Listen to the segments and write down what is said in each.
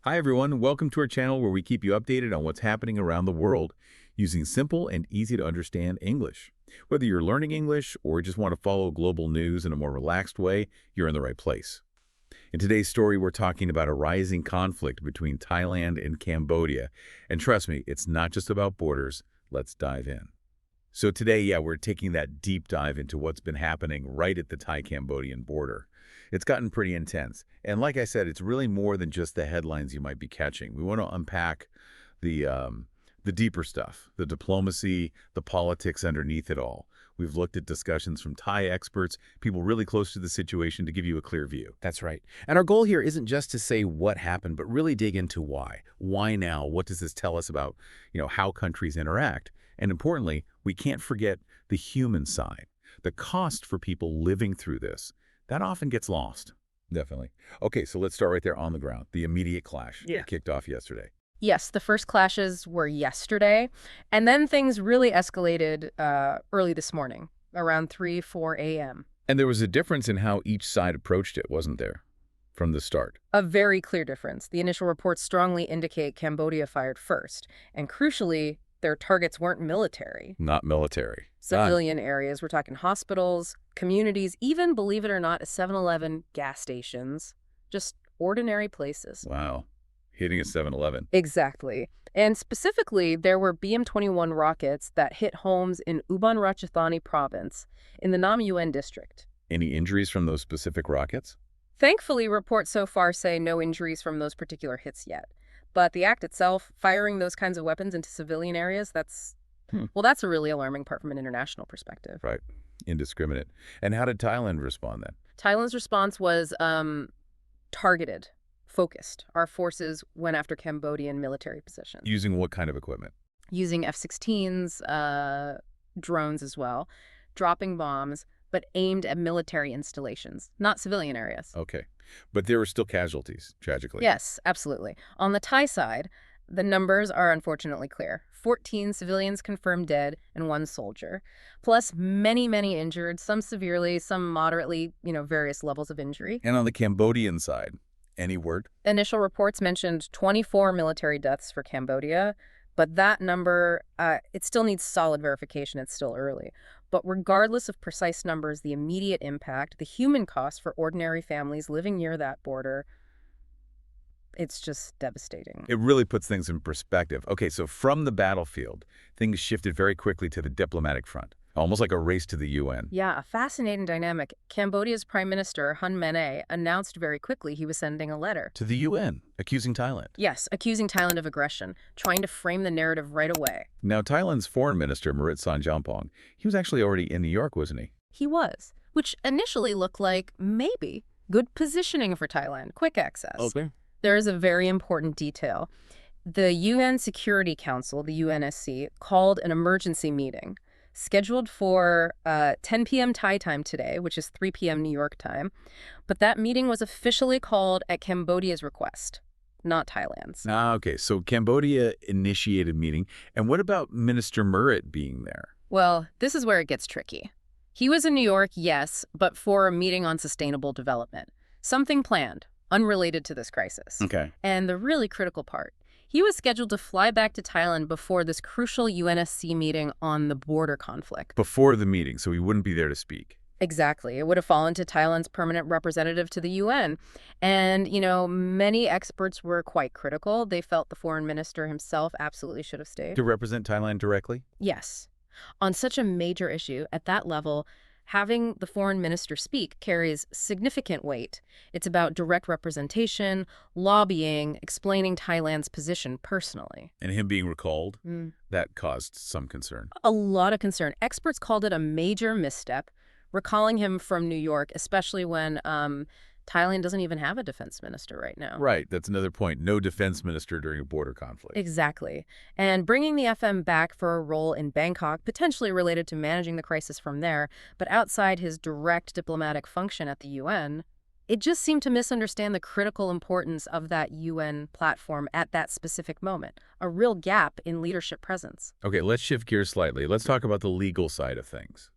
Hi everyone, welcome to our channel where we keep you updated on what's happening around the world using simple and easy to understand English. Whether you're learning English or just want to follow global news in a more relaxed way, you're in the right place. In today's story, we're talking about a rising conflict between Thailand and Cambodia. And trust me, it's not just about borders. Let's dive in. So today, we're taking that deep dive into what's been happening right at the Thai-Cambodian border. It's gotten pretty intense. And like I said, it's really more than just the headlines you might be catching. We want to unpack the deeper stuff, the diplomacy, the politics underneath it all. We've looked at discussions from Thai experts, people really close to the situation to give you a clear view. That's right. And our goal here isn't just to say what happened, but really dig into why. Why now? What does this tell us about, how countries interact? And importantly, we can't forget the human side, the cost for people living through this. That often gets lost. Definitely. Okay, so let's start right there on the ground. The immediate clash that kicked off yesterday. Yes, the first clashes were yesterday, and then things really escalated early this morning, around 4 a.m. And there was a difference in how each side approached it, wasn't there, from the start? A very clear difference. The initial reports strongly indicate Cambodia fired first, and crucially, their targets weren't military. Not military. Civilian areas. We're talking hospitals, communities, even, believe it or not, a 7-Eleven, gas stations, just ordinary places. Wow. Hitting a 7-Eleven. Exactly. And specifically, there were BM-21 rockets that hit homes in Ubon Ratchathani province in the Nam Yuen district. Any injuries from those specific rockets? Thankfully, reports so far say no injuries from those particular hits yet. But the act itself, firing those kinds of weapons into civilian areas, that's a really alarming part from an international perspective. Right. Indiscriminate. And how did Thailand respond then? Thailand's response was targeted, focused. Our forces went after Cambodian military positions. Using what kind of equipment? Using F-16s, drones as well, dropping bombs, but aimed at military installations, not civilian areas. Okay. But there were still casualties, tragically. Yes, absolutely. On the Thai side, the numbers are unfortunately clear. 14 civilians confirmed dead and 1 soldier, plus many, many injured, some severely, some moderately, various levels of injury. And on the Cambodian side, any word? Initial reports mentioned 24 military deaths for Cambodia, but that number, it still needs solid verification. It's still early. But regardless of precise numbers, the immediate impact, the human cost for ordinary families living near that border, it's just devastating. It really puts things in perspective. Okay, so from the battlefield, things shifted very quickly to the diplomatic front, almost like a race to the UN. Yeah, a fascinating dynamic. Cambodia's Prime Minister, Hun Manet, announced very quickly he was sending a letter. To the UN, accusing Thailand. Yes, accusing Thailand of aggression, trying to frame the narrative right away. Now, Thailand's foreign minister, Marit Sanjampong, he was actually already in New York, wasn't he? He was, which initially looked like maybe good positioning for Thailand, quick access. Okay. There is a very important detail. The UN Security Council, the UNSC, called an emergency meeting scheduled for 10 p.m. Thai time today, which is 3 p.m. New York time. But that meeting was officially called at Cambodia's request, not Thailand's. Okay, so Cambodia initiated meeting. And what about Minister Marit being there? Well, this is where it gets tricky. He was in New York, yes, but for a meeting on sustainable development. Something planned, unrelated to this crisis. Okay. And the really critical part, he was scheduled to fly back to Thailand before this crucial UNSC meeting on the border conflict. Before the meeting, so he wouldn't be there to speak. Exactly. It would have fallen to Thailand's permanent representative to the UN. And, many experts were quite critical. They felt the foreign minister himself absolutely should have stayed. To represent Thailand directly? Yes. On such a major issue, at that level, having the foreign minister speak carries significant weight. It's about direct representation, lobbying, explaining Thailand's position personally. And him being recalled, that caused some concern. A lot of concern. Experts called it a major misstep, recalling him from New York, especially when Thailand doesn't even have a defense minister right now. Right, that's another point. No defense minister during a border conflict. Exactly. And bringing the FM back for a role in Bangkok, potentially related to managing the crisis from there, but outside his direct diplomatic function at the UN, it just seemed to misunderstand the critical importance of that UN platform at that specific moment. A real gap in leadership presence. Okay, let's shift gears slightly. Let's talk about the legal side of things.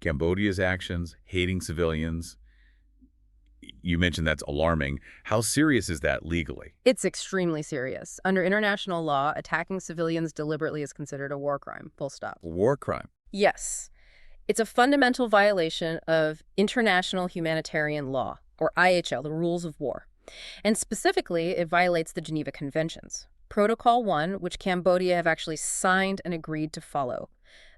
Cambodia's actions, hating civilians, You mentioned that's alarming. How serious is that legally? It's extremely serious. Under international law, attacking civilians deliberately is considered a war crime, full stop. War crime. Yes, it's a fundamental violation of international humanitarian law, or IHL, the rules of war. And specifically, it violates the Geneva Conventions. Protocol 1, which Cambodia have actually signed and agreed to follow.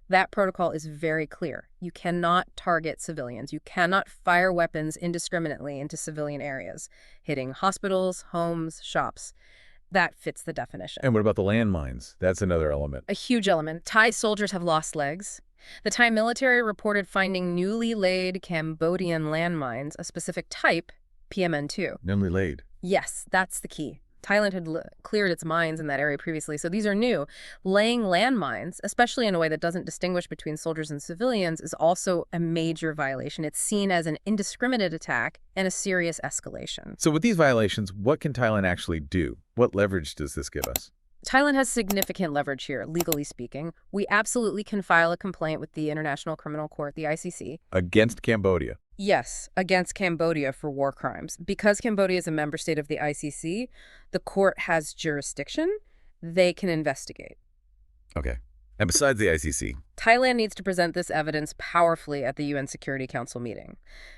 That protocol is very clear. You cannot target civilians. You cannot fire weapons indiscriminately into civilian areas, hitting hospitals, homes, shops. That fits the definition. And what about the landmines? That's another element. A huge element. Thai soldiers have lost legs. The Thai military reported finding newly laid Cambodian landmines, a specific type, PMN2. Newly laid. Yes, that's the key. Thailand had cleared its mines in that area previously, so these are new. Laying landmines, especially in a way that doesn't distinguish between soldiers and civilians, is also a major violation. It's seen as an indiscriminate attack and a serious escalation. So with these violations, what can Thailand actually do? What leverage does this give us? Thailand has significant leverage here, legally speaking. We absolutely can file a complaint with the International Criminal Court, the ICC. Against Cambodia. Yes, against Cambodia for war crimes. Because Cambodia is a member state of the ICC, the court has jurisdiction. They can investigate. Okay. And besides the ICC? Thailand needs to present this evidence powerfully at the UN Security Council meeting.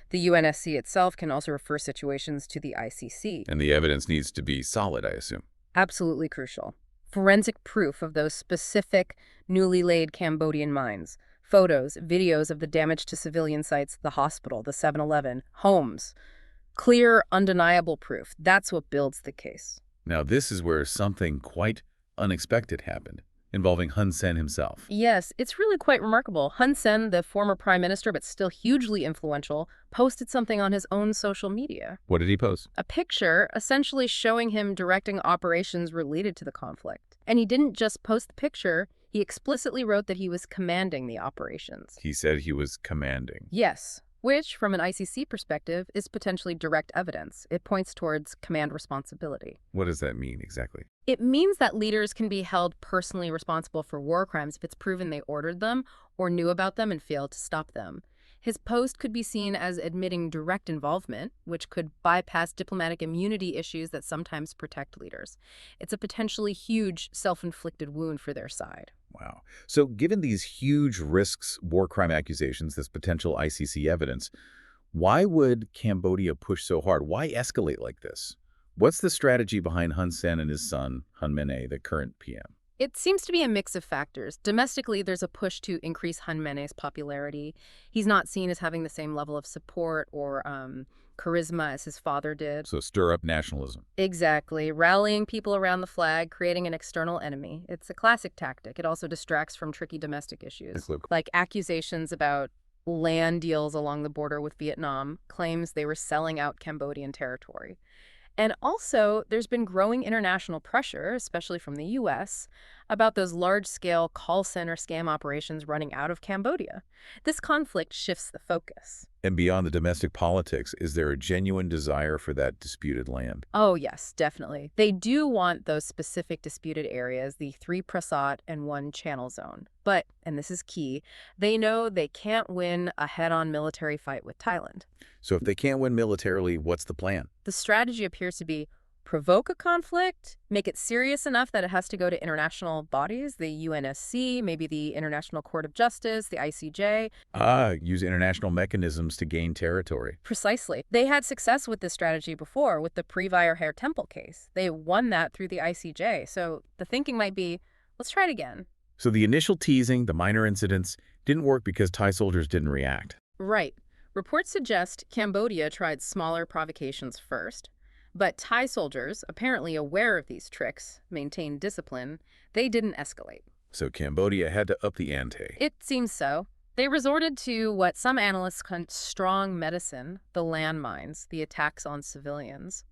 The UNSC itself can also refer situations to the ICC. And the evidence needs to be solid, I assume. Absolutely crucial. Forensic proof of those specific newly laid Cambodian mines. Photos, videos of the damage to civilian sites, the hospital, the 7-Eleven, homes. Clear, undeniable proof. That's what builds the case. Now, this is where something quite unexpected happened, involving Hun Sen himself. Yes, it's really quite remarkable. Hun Sen, the former prime minister but still hugely influential, posted something on his own social media. What did he post? A picture essentially showing him directing operations related to the conflict. And he didn't just post the picture, he explicitly wrote that he was commanding the operations. He said he was commanding. Yes, which, from an ICC perspective, is potentially direct evidence. It points towards command responsibility. What does that mean exactly? It means that leaders can be held personally responsible for war crimes if it's proven they ordered them or knew about them and failed to stop them. His post could be seen as admitting direct involvement, which could bypass diplomatic immunity issues that sometimes protect leaders. It's a potentially huge self-inflicted wound for their side. Wow. So given these huge risks, war crime accusations, this potential ICC evidence, why would Cambodia push so hard? Why escalate like this? What's the strategy behind Hun Sen and his son, Hun Mene, the current PM? It seems to be a mix of factors. Domestically, there's a push to increase Hun Mene's popularity. He's not seen as having the same level of support or charisma as his father did. So stir up nationalism. Exactly. Rallying people around the flag, creating an external enemy. It's a classic tactic. It also distracts from tricky domestic issues, like accusations about land deals along the border with Vietnam, claims they were selling out Cambodian territory. And also, there's been growing international pressure, especially from the U.S., about those large-scale call center scam operations running out of Cambodia. This conflict shifts the focus. And beyond the domestic politics, is there a genuine desire for that disputed land? Oh, yes, definitely. They do want those specific disputed areas, the 3 Prasat and 1 Channel Zone. But, and this is key, they know they can't win a head-on military fight with Thailand. So if they can't win militarily, what's the plan? The strategy appears to be provoke a conflict, make it serious enough that it has to go to international bodies, the UNSC, maybe the International Court of Justice, the ICJ. Use international mechanisms to gain territory. Precisely. They had success with this strategy before with the Previre Hair Temple case. They won that through the ICJ. So the thinking might be, let's try it again. So the initial teasing, the minor incidents, didn't work because Thai soldiers didn't react. Right. Reports suggest Cambodia tried smaller provocations first. But Thai soldiers, apparently aware of these tricks, maintained discipline. They didn't escalate. So Cambodia had to up the ante. It seems so. They resorted to what some analysts call strong medicine, the landmines, the attacks on civilians.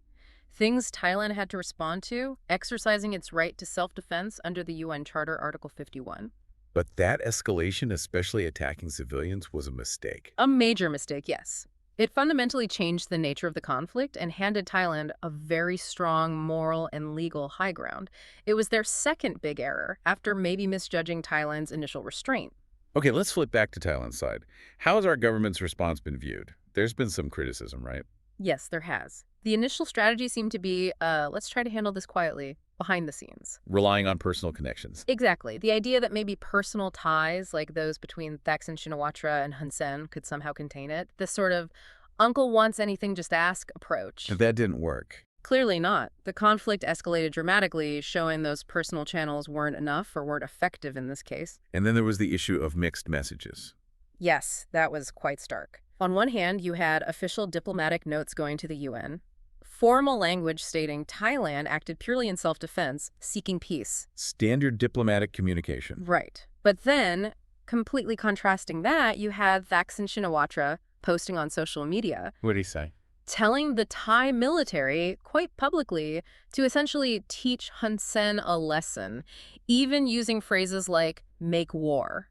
Things Thailand had to respond to, exercising its right to self-defense under the UN Charter Article 51. But that escalation, especially attacking civilians, was a mistake. A major mistake, yes. It fundamentally changed the nature of the conflict and handed Thailand a very strong moral and legal high ground. It was their second big error, after maybe misjudging Thailand's initial restraint. Okay, let's flip back to Thailand's side. How has our government's response been viewed? There's been some criticism, right? Yes, there has. The initial strategy seemed to be, let's try to handle this quietly, behind the scenes. Relying on personal connections. Exactly. The idea that maybe personal ties, like those between Thaksin Shinawatra and Hun Sen, could somehow contain it. This sort of uncle wants anything, just ask approach. That didn't work. Clearly not. The conflict escalated dramatically, showing those personal channels weren't enough or weren't effective in this case. And then there was the issue of mixed messages. Yes, that was quite stark. On one hand, you had official diplomatic notes going to the UN, formal language stating Thailand acted purely in self-defense, seeking peace. Standard diplomatic communication. Right. But then, completely contrasting that, you had Thaksin Shinawatra posting on social media, What did he say? telling the Thai military, quite publicly, to essentially teach Hun Sen a lesson, even using phrases like, make war.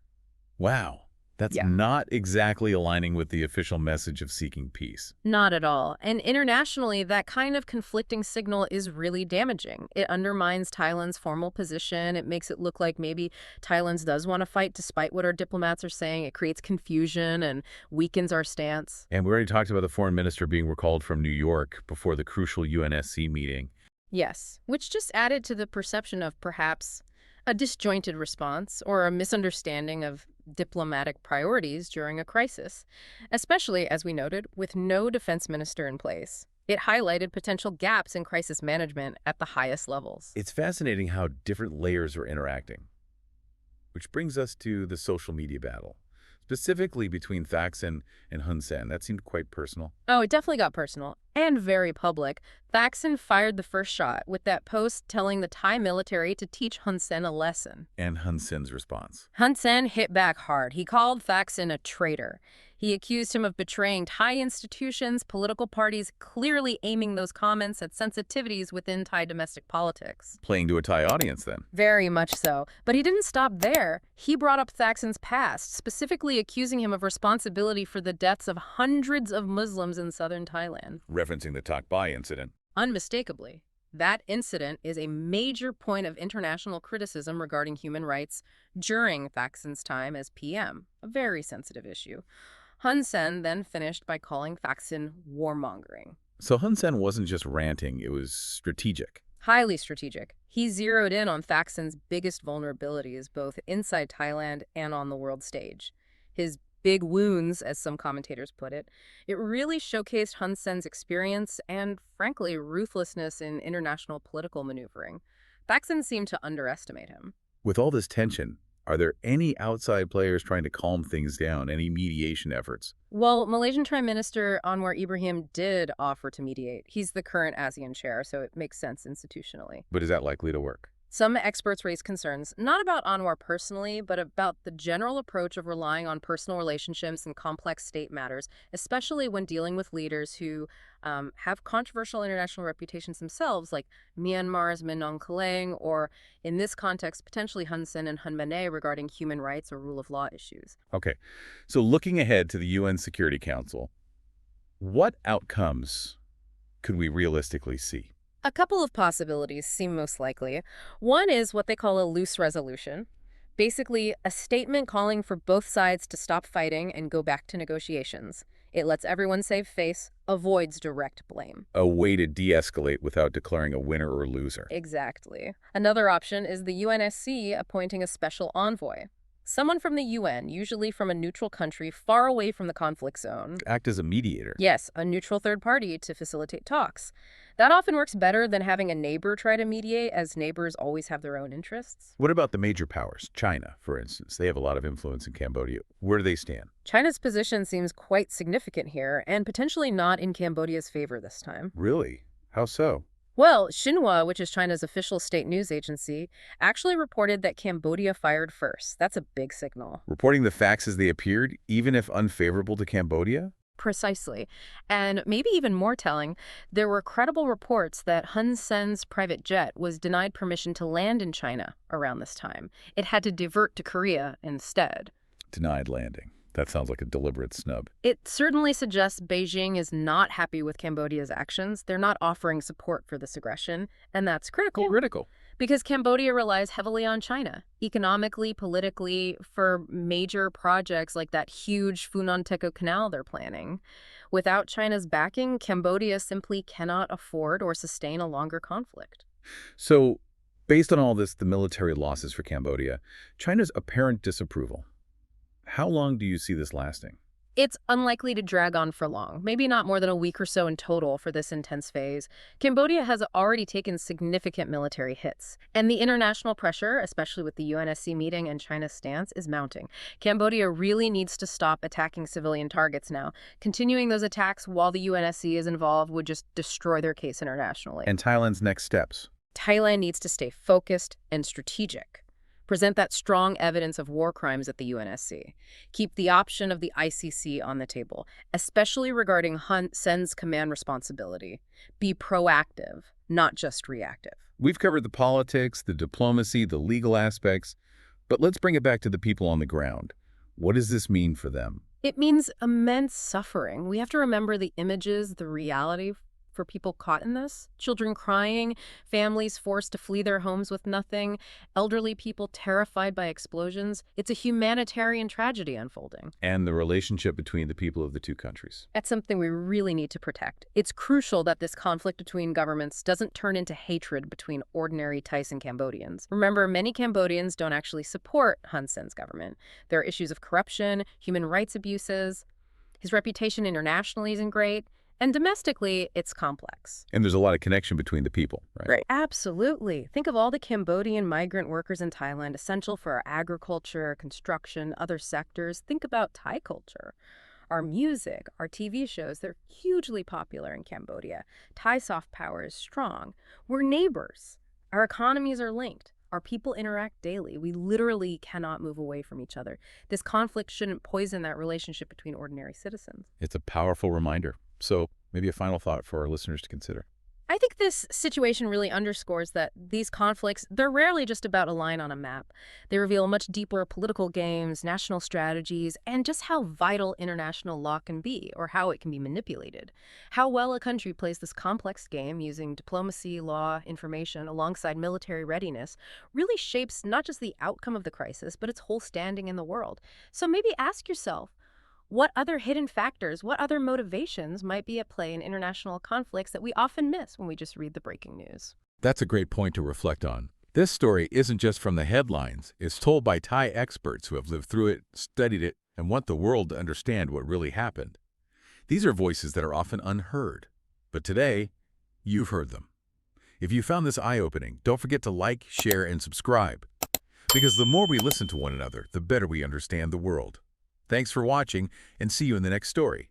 Wow. That's Yeah. not exactly aligning with the official message of seeking peace. Not at all. And internationally, that kind of conflicting signal is really damaging. It undermines Thailand's formal position. It makes it look like maybe Thailand does want to fight despite what our diplomats are saying. It creates confusion and weakens our stance. And we already talked about the foreign minister being recalled from New York before the crucial UNSC meeting. Yes, which just added to the perception of perhaps a disjointed response or a misunderstanding of diplomatic priorities during a crisis, especially, as we noted, with no defense minister in place. It highlighted potential gaps in crisis management at the highest levels. It's fascinating how different layers are interacting. Which brings us to the social media battle, specifically between Thaksin and Hun Sen. That seemed quite personal. Oh, it definitely got personal and very public. Thaksin fired the first shot with that post telling the Thai military to teach Hun Sen a lesson. And Hun Sen's response. Hun Sen hit back hard. He called Thaksin a traitor. He accused him of betraying Thai institutions, political parties, clearly aiming those comments at sensitivities within Thai domestic politics. Playing to a Thai audience, then. Very much so. But he didn't stop there. He brought up Thaksin's past, specifically accusing him of responsibility for the deaths of hundreds of Muslims in southern Thailand. Referencing the Tokbai incident. Unmistakably. That incident is a major point of international criticism regarding human rights during Thaksin's time as PM, a very sensitive issue. Hun Sen then finished by calling Thaksin warmongering. So Hun Sen wasn't just ranting, it was strategic. Highly strategic. He zeroed in on Thaksin's biggest vulnerabilities, both inside Thailand and on the world stage. His big wounds, as some commentators put it. It really showcased Hun Sen's experience and, frankly, ruthlessness in international political maneuvering. Thaksin seemed to underestimate him. With all this tension, are there any outside players trying to calm things down, any mediation efforts? Well, Malaysian Prime Minister Anwar Ibrahim did offer to mediate. He's the current ASEAN chair, so it makes sense institutionally. But is that likely to work? Some experts raise concerns, not about Anwar personally, but about the general approach of relying on personal relationships in complex state matters, especially when dealing with leaders who have controversial international reputations themselves, like Myanmar's Min Aung Hlaing, or in this context, potentially Hun Sen and Hun Manet regarding human rights or rule of law issues. Okay, so looking ahead to the UN Security Council, what outcomes could we realistically see? A couple of possibilities seem most likely. One is what they call a loose resolution, basically a statement calling for both sides to stop fighting and go back to negotiations. It lets everyone save face, avoids direct blame. A way to de-escalate without declaring a winner or loser. Exactly. Another option is the UNSC appointing a special envoy. Someone from the UN, usually from a neutral country far away from the conflict zone. Act as a mediator. Yes, a neutral third party to facilitate talks. That often works better than having a neighbor try to mediate, as neighbors always have their own interests. What about the major powers? China, for instance. They have a lot of influence in Cambodia. Where do they stand? China's position seems quite significant here, and potentially not in Cambodia's favor this time. Really? How so? Well, Xinhua, which is China's official state news agency, actually reported that Cambodia fired first. That's a big signal. Reporting the facts as they appeared, even if unfavorable to Cambodia? Precisely. And maybe even more telling, there were credible reports that Hun Sen's private jet was denied permission to land in China around this time. It had to divert to Korea instead. Denied landing. That sounds like a deliberate snub. It certainly suggests Beijing is not happy with Cambodia's actions. They're not offering support for this aggression, and that's critical. Critical. Because Cambodia relies heavily on China, economically, politically, for major projects like that huge Funan Teco Canal they're planning. Without China's backing, Cambodia simply cannot afford or sustain a longer conflict. So, based on all this, the military losses for Cambodia, China's apparent disapproval, how long do you see this lasting? It's unlikely to drag on for long, maybe not more than a week or so in total for this intense phase. Cambodia has already taken significant military hits, and the international pressure, especially with the UNSC meeting and China's stance, is mounting. Cambodia really needs to stop attacking civilian targets now. Continuing those attacks while the UNSC is involved would just destroy their case internationally. And Thailand's next steps? Thailand needs to stay focused and strategic. Present that strong evidence of war crimes at the UNSC. Keep the option of the ICC on the table, especially regarding Hun Sen's command responsibility. Be proactive, not just reactive. We've covered the politics, the diplomacy, the legal aspects, but let's bring it back to the people on the ground. What does this mean for them? It means immense suffering. We have to remember the images, the reality for people caught in this. Children crying, families forced to flee their homes with nothing, elderly people terrified by explosions. It's a humanitarian tragedy unfolding. And the relationship between the people of the two countries. That's something we really need to protect. It's crucial that this conflict between governments doesn't turn into hatred between ordinary Thais and Cambodians. Remember, many Cambodians don't actually support Hun Sen's government. There are issues of corruption, human rights abuses. His reputation internationally isn't great. And domestically, it's complex. And there's a lot of connection between the people, right? Absolutely. Think of all the Cambodian migrant workers in Thailand, essential for our agriculture, construction, other sectors. Think about Thai culture. Our music, our TV shows, they're hugely popular in Cambodia. Thai soft power is strong. We're neighbors. Our economies are linked. Our people interact daily. We literally cannot move away from each other. This conflict shouldn't poison that relationship between ordinary citizens. It's a powerful reminder. So maybe a final thought for our listeners to consider. I think this situation really underscores that these conflicts, they're rarely just about a line on a map. They reveal much deeper political games, national strategies, and just how vital international law can be, or how it can be manipulated. How well a country plays this complex game using diplomacy, law, information, alongside military readiness, really shapes not just the outcome of the crisis, but its whole standing in the world. So maybe ask yourself, what other hidden factors, what other motivations might be at play in international conflicts that we often miss when we just read the breaking news? That's a great point to reflect on. This story isn't just from the headlines. It's told by Thai experts who have lived through it, studied it, and want the world to understand what really happened. These are voices that are often unheard. But today, you've heard them. If you found this eye-opening, don't forget to like, share, and subscribe. Because the more we listen to one another, the better we understand the world. Thanks for watching, and see you in the next story.